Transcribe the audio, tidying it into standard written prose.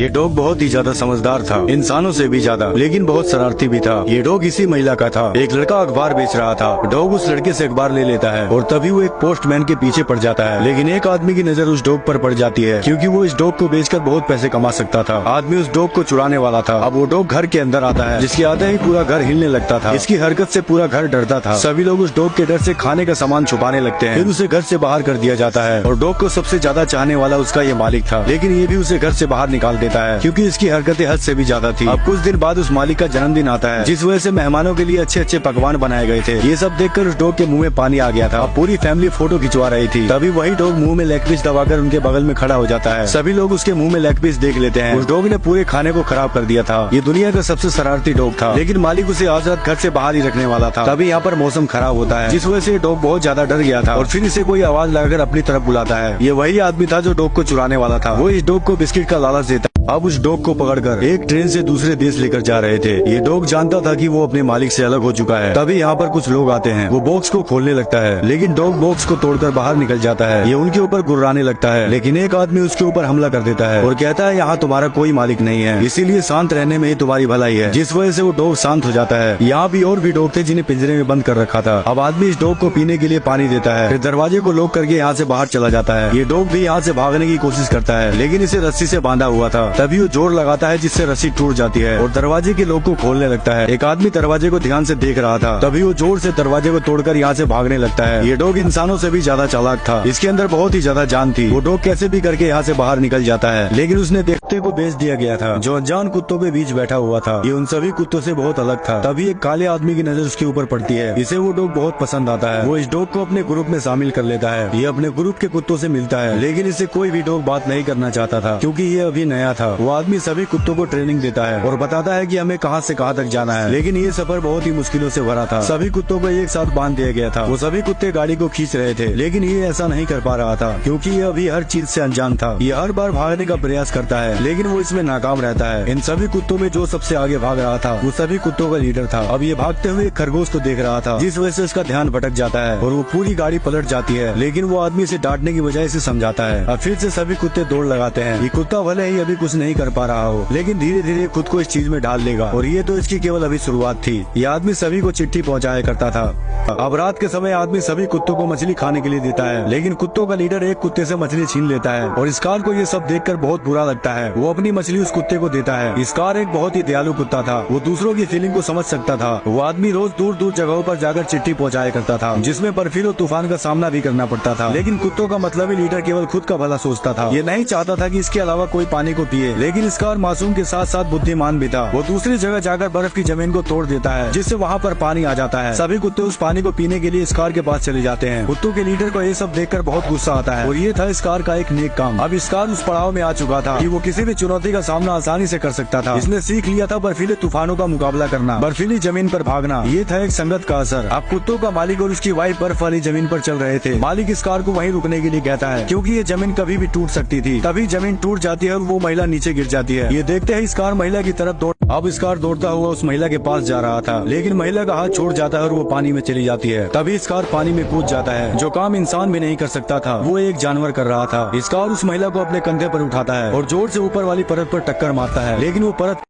ये डॉग बहुत ही ज्यादा समझदार था, इंसानों से भी ज्यादा, लेकिन बहुत शरारती भी था। ये डॉग इसी महिला का था। एक लड़का अखबार बेच रहा था। डॉग उस लड़के से अखबार ले लेता है और तभी वो एक पोस्टमैन के पीछे पड़ जाता है। लेकिन एक आदमी की नजर उस डॉग पर पड़ जाती है, क्योंकि वो इस डॉग को बेचकर बहुत पैसे कमा सकता था। आदमी उस डॉग को चुराने वाला था। अब वो डॉग घर के अंदर आता है, जिसके आते ही पूरा घर हिलने लगता था। इसकी हरकत से पूरा घर डरता था। सभी लोग उस डॉग के डर से खाने का सामान छुपाने लगते हैं। फिर उसे घर से बाहर कर दिया जाता है और डॉग को सबसे ज्यादा चाहने वाला उसका ये मालिक था। लेकिन ये भी उसे घर से बाहर निकाल देता है, क्योंकि इसकी हरकतें हद से भी ज्यादा थी। अब कुछ दिन बाद उस मालिक का जन्मदिन आता है, जिस वजह से मेहमानों के लिए अच्छे अच्छे पकवान बनाए गए थे। ये सब देखकर उस डॉग के मुंह में पानी आ गया था। अब पूरी फैमिली फोटो खिंचवा रही थी। तभी वही डॉग मुंह में लेग पीस दबाकर उनके बगल में खड़ा हो जाता है। सभी लोग उसके मुंह में लेग पीस देख लेते हैं। उस डॉग ने पूरे खाने को खराब कर दिया था। ये दुनिया का सबसे शरारती डॉग था, लेकिन मालिक उसे आज रात घर से बाहर ही रखने वाला था। तभी यहाँ पर मौसम खराब होता है, जिस वजह से डॉग बहुत ज्यादा डर गया था और फिर इसे कोई आवाज लगाकर अपनी तरफ बुलाता है। ये वही आदमी था जो डॉग को चुराने वाला था। वो इस डॉग को बिस्किट का लालच देता। अब उस डॉग को पकड़कर एक ट्रेन से दूसरे देश लेकर जा रहे थे। ये डॉग जानता था कि वो अपने मालिक से अलग हो चुका है। तभी यहाँ पर कुछ लोग आते हैं। वो बॉक्स को खोलने लगता है, लेकिन डॉग बॉक्स को तोड़कर बाहर निकल जाता है। ये उनके ऊपर गुर्राने लगता है, लेकिन एक आदमी उसके ऊपर हमला कर देता है और कहता है यहाँ तुम्हारा कोई मालिक नहीं है, इसीलिए शांत रहने में ही तुम्हारी भलाई है। जिस वजह से वो डॉग शांत हो जाता है। यहाँ भी और भी डॉग थे जिन्हें पिंजरे में बंद कर रखा था। अब आदमी इस डॉग को पीने के लिए पानी देता है, फिर दरवाजे को लॉक करके यहाँ से बाहर चला जाता है। ये डॉग भी यहाँ से भागने की कोशिश करता है, लेकिन इसे रस्सी से बांधा हुआ था। तभी वो जोर लगाता है, जिससे रस्सी टूट जाती है और दरवाजे के लॉक को खोलने लगता है। एक आदमी दरवाजे को ध्यान से देख रहा था। तभी वो जोर से दरवाजे को तोड़कर यहाँ से भागने लगता है। ये डॉग इंसानों से भी ज्यादा चालाक था। इसके अंदर बहुत ही ज्यादा जान थी। वो डॉग कैसे भी करके यहाँ से बाहर निकल जाता है, लेकिन उसने कुत्ते को बेच दिया गया था, जो अनजान कुत्तों के बीच बैठा हुआ था। ये उन सभी कुत्तों से बहुत अलग था। तभी एक काले आदमी की नजर उसके ऊपर पड़ती है। इसे वो डॉग बहुत पसंद आता है। वो इस डॉग को अपने ग्रुप में शामिल कर लेता है। ये अपने ग्रुप के कुत्तों से मिलता है, लेकिन इसे कोई भी डॉग बात नहीं करना चाहता था, क्योंकि ये अभी नया था। वो आदमी सभी कुत्तों को ट्रेनिंग देता है और बताता है कि हमें कहां से कहां तक जाना है। लेकिन ये सफर बहुत ही मुश्किलों से भरा था। सभी कुत्तों को एक साथ बांध दिया गया था। वो सभी कुत्ते गाड़ी को खींच रहे थे, लेकिन ये ऐसा नहीं कर पा रहा था, क्योंकि ये अभी हर चीज से अनजान था। ये हर बार भागने का प्रयास करता है, लेकिन वो इसमें नाकाम रहता है। इन सभी कुत्तों में जो सबसे आगे भाग रहा था, वो सभी कुत्तों का लीडर था। अब ये भागते हुए एक खरगोश को देख रहा था, जिस वजह से उसका ध्यान भटक जाता है और वो पूरी गाड़ी पलट जाती है। लेकिन वो आदमी इसे डांटने की बजाय इसे समझाता है। अब फिर से सभी कुत्ते दौड़ लगाते हैं। ये कुत्ता भले ही अभी कुछ नहीं कर पा रहा हो, लेकिन धीरे धीरे खुद को इस चीज में डाल लेगा। और ये तो इसकी केवल अभी शुरुआत थी। ये आदमी सभी को चिट्ठी पहुंचाया करता था। अब रात के समय आदमी सभी कुत्तों को मछली खाने के लिए देता है, लेकिन कुत्तों का लीडर एक कुत्ते से मछली छीन लेता है और स्कार को ये सब देखकर बहुत बुरा लगता है। वो अपनी मछली उस कुत्ते को देता है। स्कार एक बहुत ही दयालु कुत्ता था। वो दूसरों की फीलिंग को समझ सकता था। वो आदमी रोज दूर दूर जगहों पर जाकर चिट्ठी पहुंचाया करता था, जिसमें बर्फीले तूफान का सामना भी करना पड़ता था। लेकिन कुत्तों का मतलबी लीडर केवल खुद का भला सोचता था। ये नहीं चाहता था कि इसके अलावा कोई पानी को पिए। लेकिन स्कार मासूम के साथ साथ बुद्धिमान भी था। वो दूसरी जगह जाकर बर्फ की जमीन को तोड़ देता है, जिससे वहाँ पर पानी आ जाता है। सभी कुत्ते उस पानी को पीने के लिए स्कार के पास चले जाते हैं। कुत्तों के लीडर को ये सब देखकर बहुत गुस्सा आता है और ये था स्कार का एक नेक काम। अब स्कार उस पड़ाव में आ चुका था कि वो किसी भी चुनौती का सामना आसानी से कर सकता था। इसने सीख लिया था बर्फीले तूफानों का मुकाबला करना, बर्फीली जमीन पर भागना। ये था एक संगत का असर। अब कुत्तों का मालिक और उसकी वाइफ बर्फ वाली जमीन पर चल रहे थे। मालिक स्कार को वहीं रुकने के लिए कहता है, क्योंकि ये जमीन कभी भी टूट सकती थी। तभी जमीन टूट जाती है और वो महिला नीचे गिर जाती है। ये देखते ही स्कार महिला की तरफ दौड़। अब स्कार दौड़ता हुआ उस महिला के पास जा रहा था, लेकिन महिला का हाथ छोड़ जाता है और वो पानी में चली जाती है। तभी स्कार पानी में कूद जाता है। जो काम इंसान भी नहीं कर सकता था, वो एक जानवर कर रहा था। स्कार उस महिला को अपने कंधे पर उठाता है और जोर से ऊपर वाली परत पर टक्कर मारता है, लेकिन वो परत